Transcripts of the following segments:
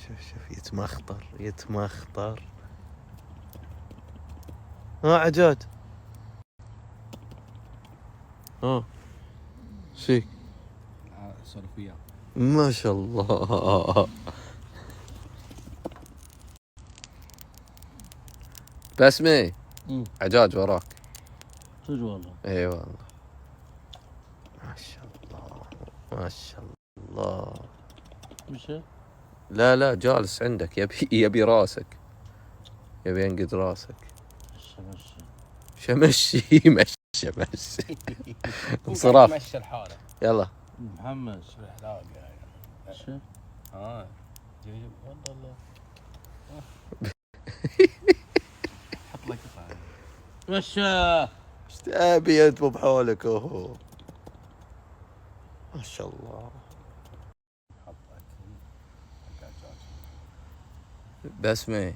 شوف يتمخطر يتمخطر. ها عجاج، ها شيك اسولف وياه. ما شاء الله. بسمي عجاج وراك. صدق والله. اي والله ما شاء الله ما شاء الله. مشى؟ لا جالس عندك، يبي راسك، يبي ينقد راسك. شمشي مشي انصراف. مشى الحالة. يلا محمد شو الحلاق يعني؟ شو؟ جيب والله حط لك قطعة. مشى. ايش تبي انت بحولك اهو. ما شاء الله. بسمي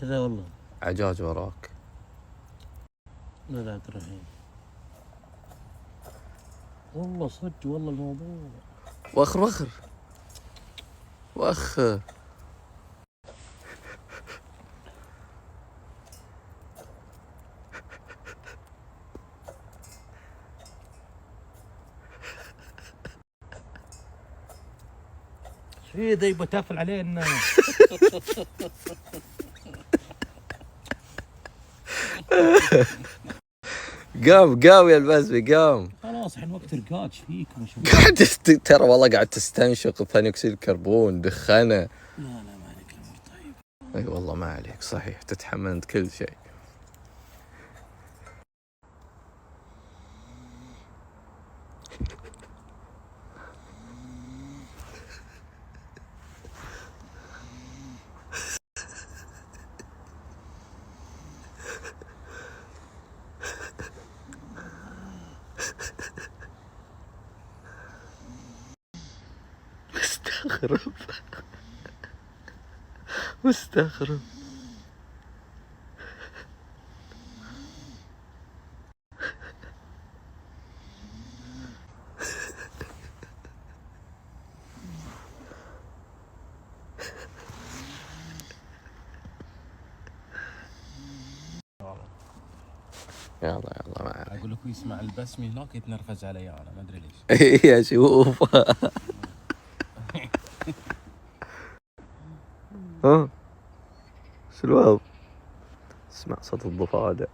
لا والله عجاج وراك. لا عبد الرحيم والله صدق والله الموضوع. وخر شو ذا يبغى تافل علينا. قام يا البسمي قام. خلاص الحين وقت رقاد فيك ما شاء الله. قاعد ترى والله قاعد تستنشق ثاني اكسيد الكربون، دخنه. لا ما عليك الامر طيب. اي والله ما عليك، صحيح تتحمل انت كل شيء. مستغرب. يلا ما عليك. اقول لك يسمع البسمي هناك يتنرفز علي انا ما ادري ليش. يا شوف. ها شو الوضع؟ اسمع صوت الضفادع.